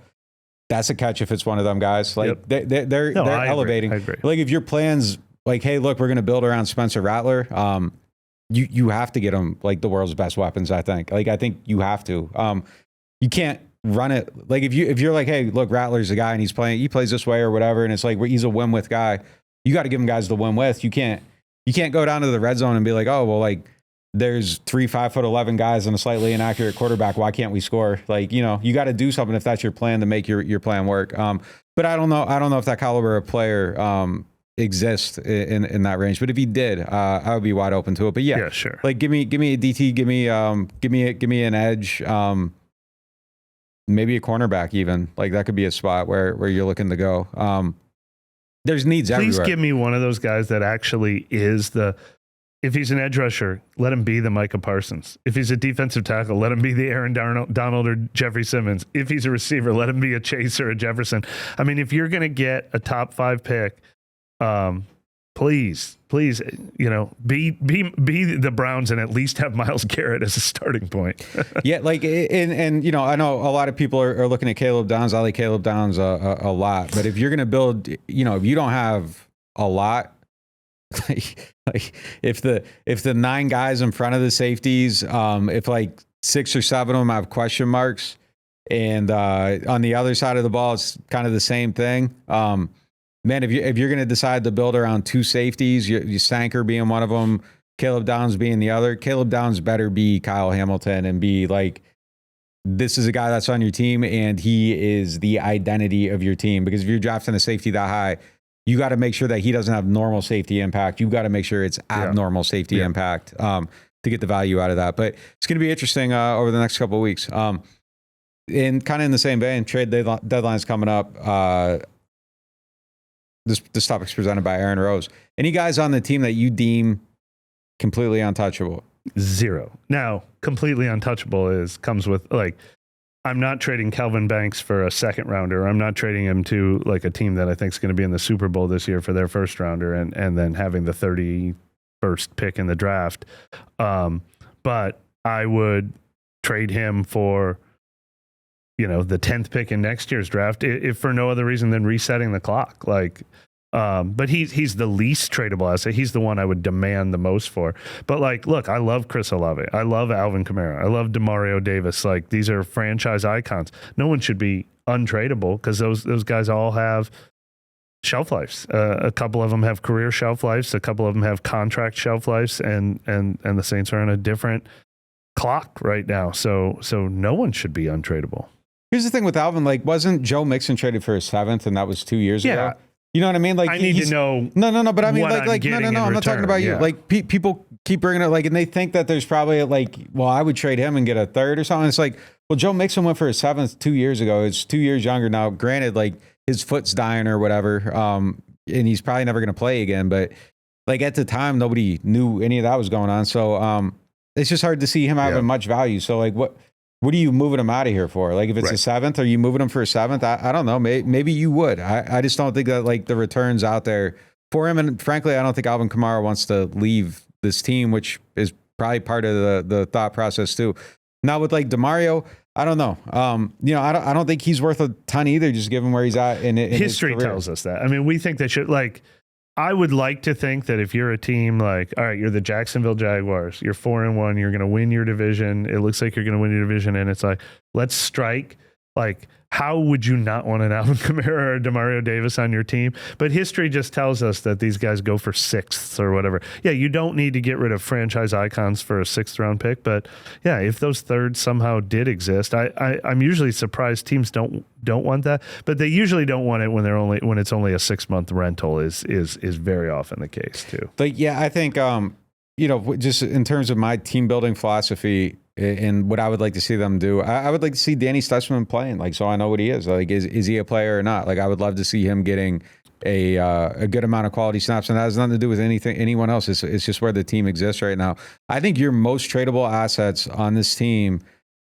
That's a catch if it's one of them guys. Like they're elevating. I agree. Like if your plans like, hey, look, we're going to build around Spencer Rattler. You have to get him like the world's best weapons. I think you have to. You can't run it like if you're like, hey, look, Rattler's a guy and he plays this way or whatever, and it's like he's a win with guy. You got to give him guys to win with. You can't go down to the red zone and be like, oh well, like there's 3 5'11" guys and a slightly inaccurate quarterback. Why can't we score? Like, you know, you got to do something if that's your plan to make your plan work. But I don't know if that caliber of player exist in that range, but if he did, I would be wide open to it. But yeah, sure. Like give me a DT, give me an edge, maybe a cornerback even. Like that could be a spot where you're looking to go. There's needs everywhere. Please give me one of those guys that actually is if he's an edge rusher, let him be the Micah Parsons. If he's a defensive tackle, let him be the Aaron Donald or Jeffrey Simmons. If he's a receiver, let him be a Chase or a Jefferson. I mean, if you're going to get a top 5 pick, please, you know, be the Browns and at least have Myles Garrett as a starting point. Yeah, like and you know, I know a lot of people are looking at Caleb Downs. I like Caleb Downs a lot, but if you're going to build, you know, if you don't have a lot, like if the 9 guys in front of the safeties, if like 6 or 7 of them have question marks, and on the other side of the ball it's kind of the same thing. Man, if you're going to decide to build around 2 safeties, you Sanker being one of them, Caleb Downs being the other, Caleb Downs better be Kyle Hamilton and be like, this is a guy that's on your team and he is the identity of your team. Because if you're drafting a safety that high, you got to make sure that he doesn't have normal safety impact. You got to make sure it's abnormal safety impact to get the value out of that. But it's going to be interesting over the next couple of weeks. And kind of in the same vein, trade deadline's coming up. This topic's presented by Aaron Rose. Any guys on the team that you deem completely untouchable? 0. Now, completely untouchable comes with like, I'm not trading Kelvin Banks for a second rounder. I'm not trading him to like a team that I think is going to be in the Super Bowl this year for their first rounder and then having the 31st pick in the draft. But I would trade him for, you know, the 10th pick in next year's draft, if for no other reason than resetting the clock. Like, but he's the least tradable asset. He's the one I would demand the most for. But like, look, I love Chris Olave. I love Alvin Kamara. I love DeMario Davis. Like, these are franchise icons. No one should be untradable because those guys all have shelf lives. A couple of them have career shelf lives. A couple of them have contract shelf lives. And the Saints are on a different clock right now. So no one should be untradable. Here's the thing with Alvin, like, wasn't Joe Mixon traded for his 7th, and that was 2 years ago? You know what I mean? Like, I need to know. No, but I mean, like, no, I'm not return. talking about you. Like, people keep bringing it, like, and they think that there's probably like, well, I would trade him and get a 3rd or something. It's like, well, Joe Mixon went for his 7th 2 years ago. It's 2 years younger now. Granted, like, his foot's dying or whatever, and he's probably never going to play again. But like at the time, nobody knew any of that was going on. So it's just hard to see him having much value. So like, what are you moving him out of here for? Like if it's a 7th, are you moving him for a 7th? I don't know. Maybe you would. I just don't think that like the returns out there for him. And frankly, I don't think Alvin Kamara wants to leave this team, which is probably part of the thought process too. Now with like DeMario, I don't know. I don't think he's worth a ton either, just given where he's at in history his career. tells us that. I mean, we think they should like. I would like to think that if you're a team like, all right, you're the Jacksonville Jaguars, you're 4-1, you're going to win your division. It looks like you're going to win your division, and it's like, let's strike. Like, how would you not want an Alvin Kamara or Demario Davis on your team? But history just tells us that these guys go for 6ths or whatever. Yeah, you don't need to get rid of franchise icons for a 6th round pick. But yeah, if those 3rds somehow did exist, I'm usually surprised teams don't want that. But they usually don't want it when it's only a 6-month rental is very often the case too. But yeah, I think just in terms of my team building philosophy and what I would like to see them do, I would like to see Danny Stutzman playing, like, so I know what he is. Like, is he a player or not? Like, I would love to see him getting a good amount of quality snaps, and that has nothing to do with anyone else. It's just where the team exists right now. I think your most tradable assets on this team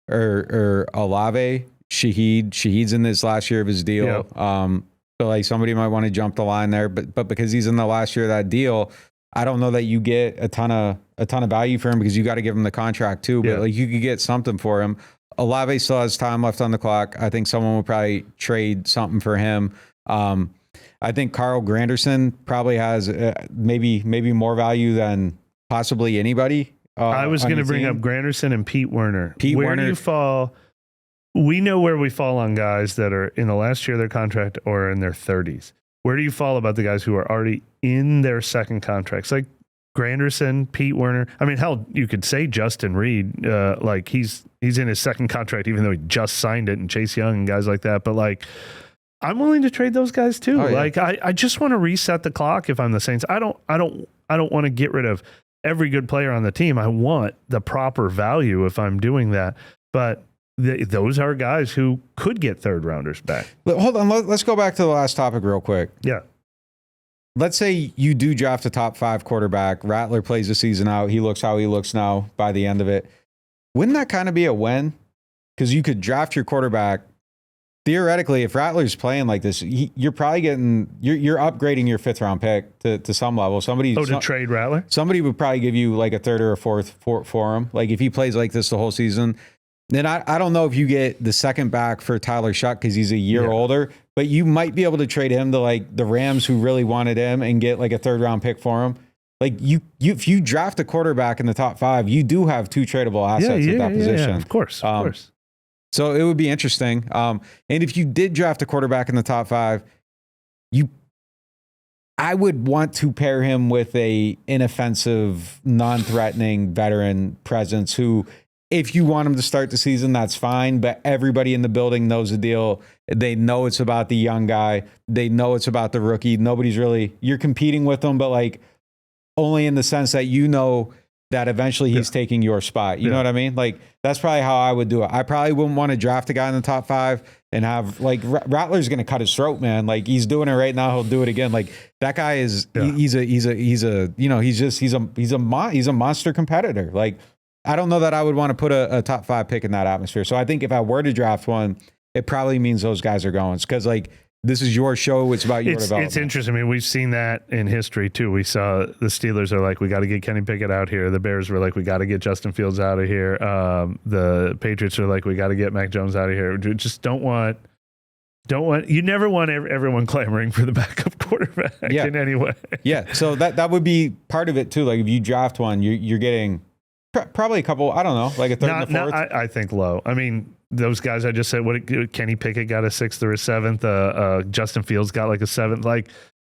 are Olave, Shaheed. Shaheed's in this last year of his deal. Yep. So like somebody might want to jump the line there, but because he's in the last year of that deal, I don't know that you get a ton of value for him because you got to give him the contract too. But like you could get something for him. Olave still has time left on the clock. I think someone will probably trade something for him. I think Carl Granderson probably has maybe more value than possibly anybody. I was going to bring up Granderson and Pete Werner. Where do you fall? We know where we fall on guys that are in the last year of their contract or in their 30s. Where do you fall about the guys who are already in their second contracts? Like Granderson, Pete Werner. I mean, hell, you could say Justin Reed. Like he's in his second contract, even though he just signed it, and Chase Young and guys like that. But like, I'm willing to trade those guys too. Oh, yeah. Like I just want to reset the clock if I'm the Saints. I don't want to get rid of every good player on the team. I want the proper value if I'm doing that. But those are guys who could get 3rd rounders back. Hold on. Let's go back to the last topic real quick. Yeah. Let's say you do draft a top 5 quarterback. Rattler plays the season out. He looks how he looks now by the end of it. Wouldn't that kind of be a win? Because you could draft your quarterback. Theoretically, if Rattler's playing like this, you're probably you're upgrading your 5th round pick to some level. To trade Rattler? Somebody would probably give you like a 3rd or a 4th for him. Like if he plays like this the whole season. Then I don't know if you get the second back for Tyler Shuck because he's a year older, but you might be able to trade him to like the Rams who really wanted him and get like a 3rd round pick for him. Like if you draft a quarterback in the top 5, you do have 2 tradable assets at that position. Yeah, of course. So it would be interesting. And if you did draft a quarterback in the top 5, I would want to pair him with a inoffensive, non-threatening veteran presence who, if you want him to start the season, that's fine. But everybody in the building knows the deal. They know it's about the young guy. They know it's about the rookie. You're competing with them, but like only in the sense that you know that eventually he's taking your spot. You know what I mean? Like that's probably how I would do it. I probably wouldn't want to draft a guy in the top 5 and have like Rattler's going to cut his throat, man. Like he's doing it right now. He'll do it again. Like that guy is, he's a monster competitor. Like, I don't know that I would want to put a top 5 pick in that atmosphere. So I think if I were to draft one, it probably means those guys are going. Because like this is your show. It's about your development. It's interesting. I mean, we've seen that in history too. We saw the Steelers are like, we got to get Kenny Pickett out here. The Bears were like, we got to get Justin Fields out of here. The Patriots are like, we got to get Mac Jones out of here. Just don't want. You never want everyone clamoring for the backup quarterback in any way. Yeah. So that would be part of it too. Like if you draft one, you're getting probably a couple, I don't know, like a 3rd and a 4th. I think low. I mean, those guys I just said, Kenny Pickett got a 6th or a 7th. Justin Fields got like a 7th. Like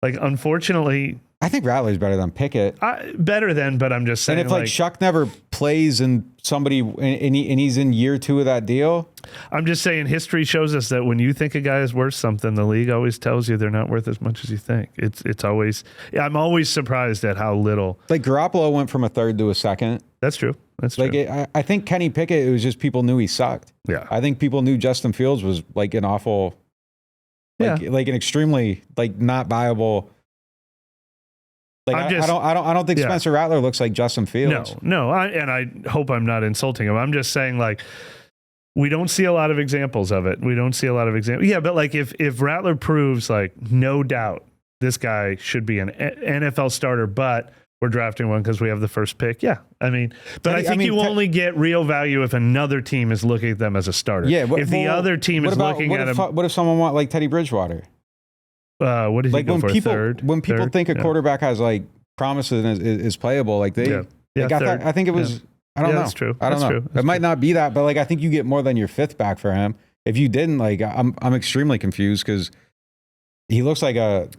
unfortunately, I think Rattler's better than Pickett. But I'm just saying. And if like Shuck never plays and he's in year 2 of that deal. I'm just saying history shows us that when you think a guy is worth something, the league always tells you they're not worth as much as you think. It's always, I'm always surprised at how little. Like Garoppolo went from a 3rd to a 2nd. That's true. I think Kenny Pickett, it was just people knew he sucked. Yeah. I think people knew Justin Fields was like an awful, like an extremely like not viable Like I don't think Spencer Rattler looks like Justin Fields. No. I hope I'm not insulting him. I'm just saying, like, we don't see a lot of examples of it. Yeah, but like if Rattler proves, like, no doubt this guy should be an NFL starter, but we're drafting one because we have the first pick. Yeah, I mean, but I think you only get real value if another team is looking at them as a starter. Yeah, if the other team is looking at him. What if someone want like Teddy Bridgewater? What did he go for? When people think a quarterback has like promises and is playable, like they got that. I think it was. I don't know. That's true. I don't know. It might not be that, but like I think you get more than your fifth back for him. If you didn't, like I'm extremely confused because he looks like a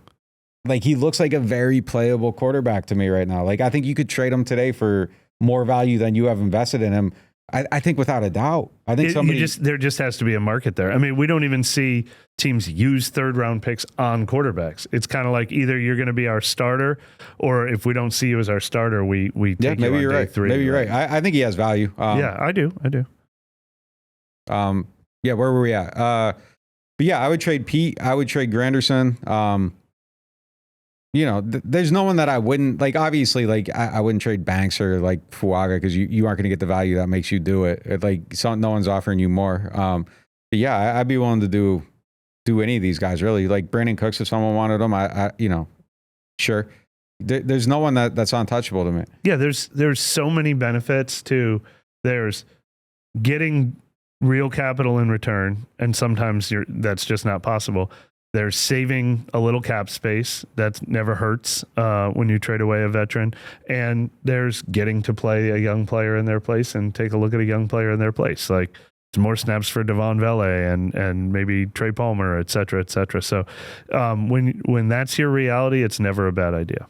very playable quarterback to me right now. Like I think you could trade him today for more value than you have invested in him. I think without a doubt. I think there just has to be a market there. I mean, we don't even see teams use third-round picks on quarterbacks. It's kind of like either you're going to be our starter, or if we don't see you as our starter, we take maybe you on you're day 3. Maybe you're right. I think he has value. Yeah, I do. Yeah, where were we at? But yeah, I would trade Pete. I would trade Granderson. There's no one that I wouldn't like. Obviously, like I wouldn't trade Banks or like Fuaga because you aren't going to get the value that makes you do it. No one's offering you more. But yeah, I'd be willing to do any of these guys really. Like Brandon Cooks, if someone wanted him, sure. There's no one that's untouchable to me. Yeah, there's so many benefits to there's getting real capital in return, and sometimes that's just not possible. There's saving a little cap space. That never hurts when you trade away a veteran. And there's getting to play a young player in their place and take a look at a young player in their place. Like it's more snaps for Devon Vele and maybe Trey Palmer, et cetera, et cetera. So when that's your reality, it's never a bad idea.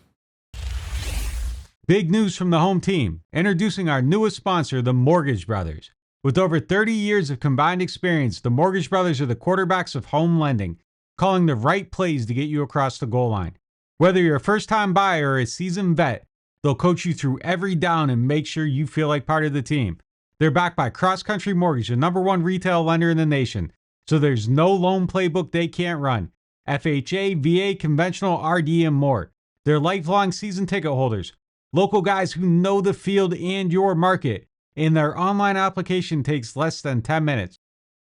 Big news from the home team. Introducing our newest sponsor, the Mortgage Brothers. With over 30 years of combined experience, the Mortgage Brothers are the quarterbacks of home lending, calling the right plays to get you across the goal line. Whether you're a first-time buyer or a seasoned vet, they'll coach you through every down and make sure you feel like part of the team. They're backed by Cross Country Mortgage, the #1 retail lender in the nation, so there's no loan playbook they can't run. FHA, VA, conventional, RD, and more. They're lifelong season ticket holders, local guys who know the field and your market, and their online application takes less than 10 minutes.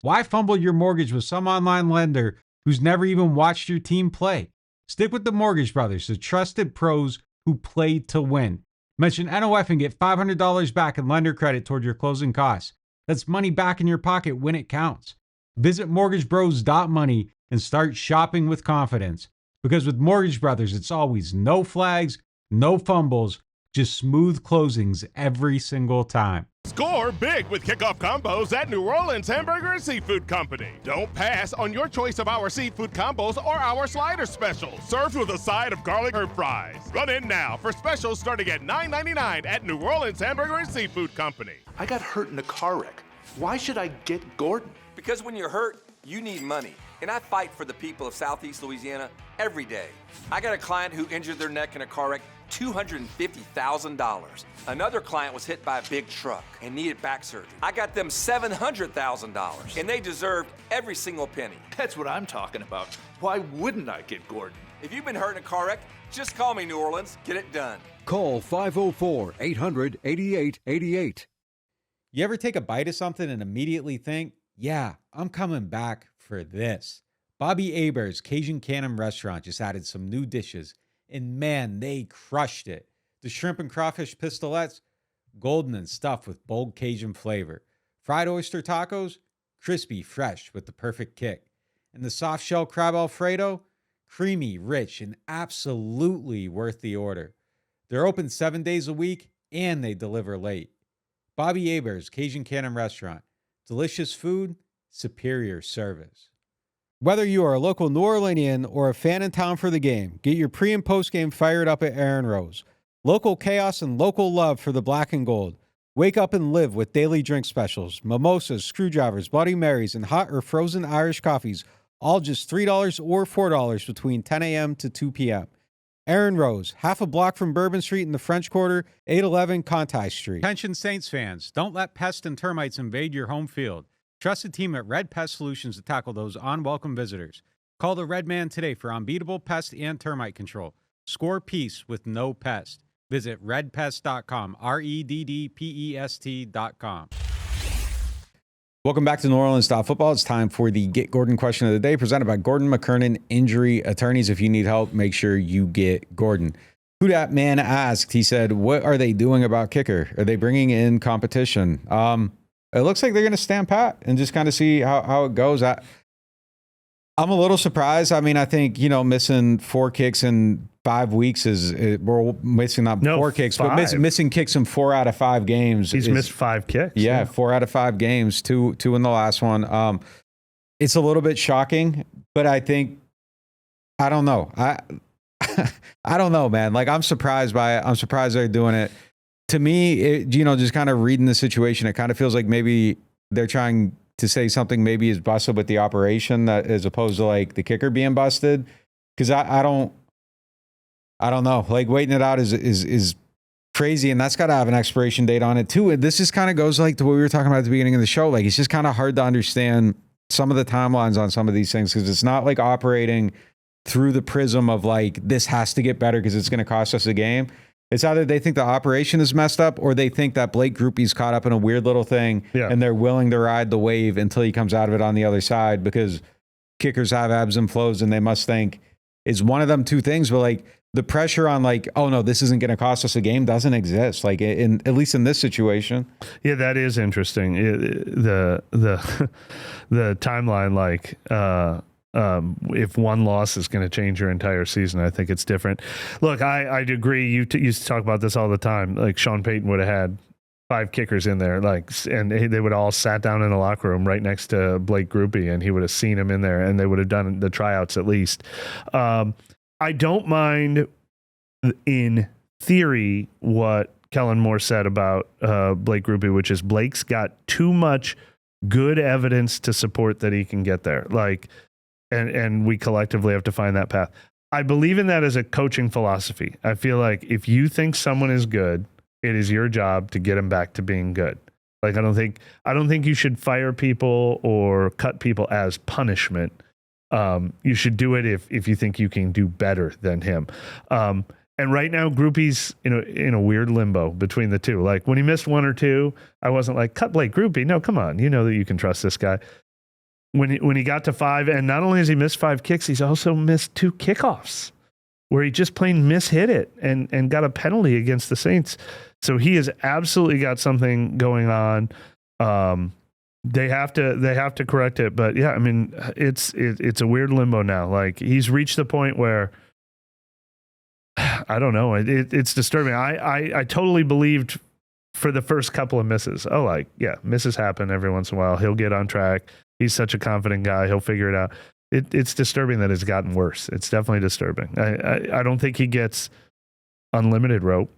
Why fumble your mortgage with some online lender who's never even watched your team play? Stick with the Mortgage Brothers, the trusted pros who play to win. Mention NOF and get $500 back in lender credit toward your closing costs. That's money back in your pocket when it counts. Visit mortgagebros.money and start shopping with confidence. Because with Mortgage Brothers, it's always no flags, no fumbles, just smooth closings every single time. Score big with kickoff combos at New Orleans Hamburger and Seafood Company. Don't pass on your choice of our seafood combos or our slider specials. Served with a side of garlic herb fries. Run in now for specials starting at $9.99 at New Orleans Hamburger and Seafood Company. I got hurt in a car wreck. Why should I get Gordon? Because when you're hurt, you need money. And I fight for the people of Southeast Louisiana every day. I got a client who injured their neck in a car wreck, $250,000. Another client was hit by a big truck and needed back surgery. I got them $700,000, and they deserved every single penny. That's what I'm talking about. Why wouldn't I get Gordon? If you've been hurt in a car wreck, just call me, New Orleans. Get it done. Call 504-800-8888. You ever take a bite of something and immediately think, yeah, I'm coming back for this? Bobby Hebert's Cajun Cannon Restaurant just added some new dishes, and man, they crushed it. The shrimp and crawfish pistolettes, golden and stuffed with bold Cajun flavor. Fried oyster tacos, crispy, fresh with the perfect kick. And the soft shell crab Alfredo, creamy, rich, and absolutely worth the order. They're open 7 days a week, and they deliver late. Bobby Hebert's Cajun Cannon Restaurant. Delicious food, superior service. Whether you are a local New Orleanian or a fan in town for the game, get your pre- and post-game fired up at Aaron Rose. Local chaos and local love for the black and gold. Wake up and live with daily drink specials, mimosas, screwdrivers, Bloody Marys, and hot or frozen Irish coffees, all just $3 or $4 between 10 a.m. to 2 p.m. Aaron Rose, half a block from Bourbon Street in the French Quarter, 811 Conti Street. Attention Saints fans, don't let pests and termites invade your home field. Trust the team at Red Pest Solutions to tackle those unwelcome visitors. Call the Red Man today for unbeatable pest and termite control. Score peace with no pest. Visit redpest.com, REDDPEST.com. Welcome back to NewOrleans.Football. It's time for the Get Gordon question of the day, presented by Gordon McKernan Injury Attorneys. If you need help, make sure you get Gordon. Who that man asked, he said, what are they doing about kicker? Are they bringing in competition? It looks like they're going to stand pat and just kind of see how it goes. I'm a little surprised. I mean, I think, missing 4 kicks in 5 weeks we're missing not 4 kicks, 5. but missing kicks in 4 out of 5 games. He's missed 5 kicks. Yeah, 4 out of 5 games, two in the last one. It's a little bit shocking, but I think, I don't know. I don't know, man. Like, I'm surprised by it. I'm surprised they're doing it. To me, just kind of reading the situation, it kind of feels like maybe they're trying to say something maybe is busted with the operation that as opposed to like the kicker being busted. Because I don't know. Like, waiting it out is crazy, and that's got to have an expiration date on it too. And this just kind of goes like to what we were talking about at the beginning of the show. Like, it's just kind of hard to understand some of the timelines on some of these things because it's not like operating through the prism of like, this has to get better because it's going to cost us a game. It's either they think the operation is messed up or they think that Blake Grupe's caught up in a weird little thing and they're willing to ride the wave until he comes out of it on the other side because kickers have ebbs and flows and they must think it's one of them two things. But like the pressure on like, oh no, this isn't going to cost us a game doesn't exist. Like at least in this situation. Yeah, that is interesting. The timeline, like, if one loss is going to change your entire season, I think it's different. Look, I'd agree. You used to talk about this all the time. Like Sean Payton would have had 5 kickers in there, and they would all sat down in the locker room right next to Blake Grupe, and he would have seen him in there, and they would have done the tryouts at least. I don't mind, in theory, what Kellen Moore said about Blake Grupe, which is Blake's got too much good evidence to support that he can get there. And we collectively have to find that path. I believe in that as a coaching philosophy. I feel like if you think someone is good, it is your job to get them back to being good. Like, I don't think you should fire people or cut people as punishment. You should do it if you think you can do better than him. And right now, Grupe's in a weird limbo between the two. Like, when he missed 1 or 2, I wasn't like, cut Blake Grupe. No, come on. You know that you can trust this guy. When he got to 5, and not only has he missed 5 kicks, he's also missed 2 kickoffs where he just plain mishit it and got a penalty against the Saints. So he has absolutely got something going on. They have to correct it, but yeah, I mean, it's a weird limbo now. Like, he's reached the point where I don't know. It's disturbing. I totally believed for the first couple of misses. Oh, like, yeah, misses happen every once in a while. He'll get on track. He's such a confident guy. He'll figure it out. It's disturbing that it's gotten worse. It's definitely disturbing. I don't think he gets unlimited rope.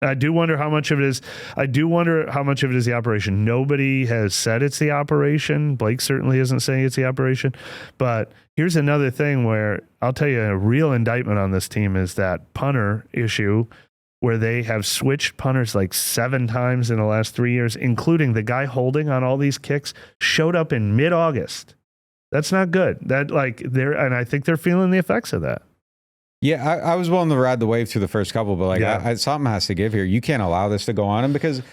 I do wonder how much of it is the operation. Nobody has said it's the operation. Blake certainly isn't saying it's the operation. But here's another thing where I'll tell you a real indictment on this team is that punter issue where they have switched punters like 7 times in the last 3 years, including the guy holding on all these kicks showed up in mid-August. That's not good. And I think they're feeling the effects of that. Yeah, I was willing to ride the wave through the first couple, but something has to give here. You can't allow this to go on, and because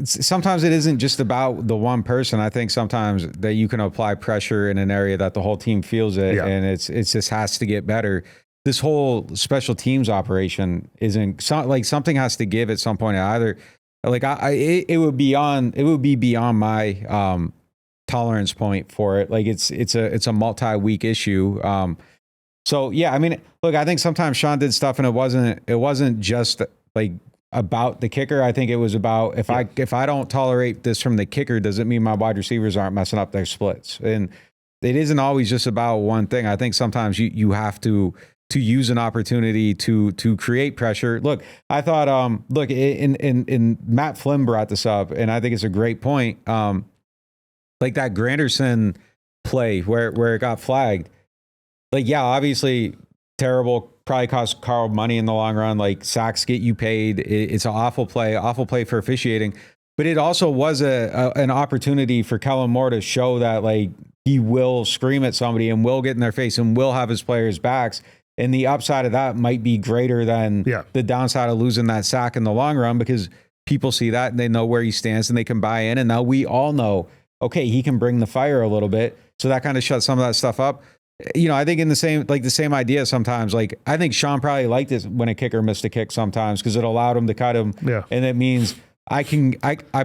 sometimes it isn't just about the one person. I think sometimes that you can apply pressure in an area that the whole team feels it, and it just has to get better. This whole special teams operation isn't like something has to give at some point. Either like it would be beyond my tolerance point for it. Like it's a multi-week issue. So yeah, I mean, look, I think sometimes Sean did stuff and it wasn't just like about the kicker. I think it was about if I don't tolerate this from the kicker, does it mean my wide receivers aren't messing up their splits? And it isn't always just about one thing. I think sometimes you have to use an opportunity to create pressure. Look, I thought, in Matt Flynn brought this up, and I think it's a great point. Like that Granderson play where it got flagged. Like, yeah, obviously terrible, probably cost Carl money in the long run. Like sacks get you paid. It's an awful play for officiating. But it also was an opportunity for Kellen Moore to show that like he will scream at somebody and will get in their face and will have his players' backs. And the upside of that might be greater than the downside of losing that sack in the long run, because people see that and they know where he stands and they can buy in. And now we all know, okay, he can bring the fire a little bit. So that kind of shuts some of that stuff up. You know, I think in the same idea sometimes, like I think Sean probably liked it when a kicker missed a kick sometimes because it allowed him to cut him. Yeah. And it means I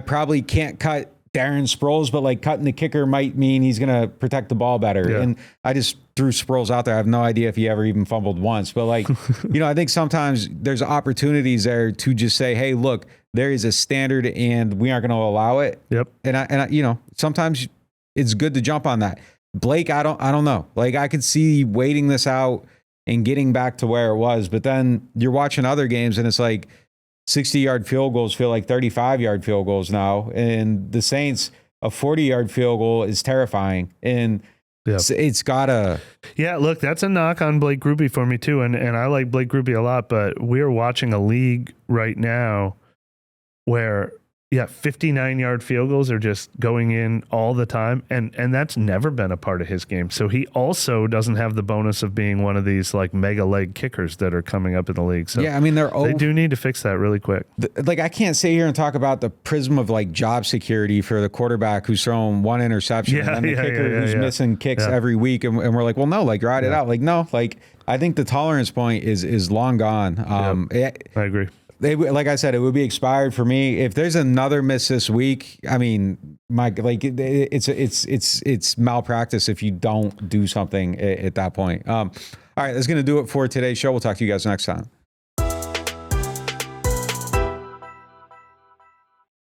probably can't cut Darren Sproles, but like cutting the kicker might mean he's going to protect the ball better. Yeah. And I just threw Sproles out there. I have no idea if he ever even fumbled once, but like, you know, I think sometimes there's opportunities there to just say, hey, look, there is a standard and we aren't going to allow it. Yep. And I, you know, sometimes it's good to jump on that. Blake, I don't know. Like I could see waiting this out and getting back to where it was, but then you're watching other games and it's like 60-yard field goals feel like 35-yard field goals now. And the Saints, a 40-yard field goal is terrifying. And it's gotta. Yeah, look, that's a knock on Blake Grupe for me too. And I like Blake Grupe a lot, but we're watching a league right now where 59-yard field goals are just going in all the time. And that's never been a part of his game. So he also doesn't have the bonus of being one of these like mega leg kickers that are coming up in the league. So yeah, I mean, they do need to fix that really quick. Like I can't sit here and talk about the prism of like job security for the quarterback who's thrown one interception and then the kicker who's missing kicks every week. And we're like, well, no, like ride it out. Like, no, like I think the tolerance point is long gone. I agree. Like I said, it would be expired for me. If there's another miss this week, I mean, it's malpractice if you don't do something at that point. All right, that's going to do it for today's show. We'll talk to you guys next time.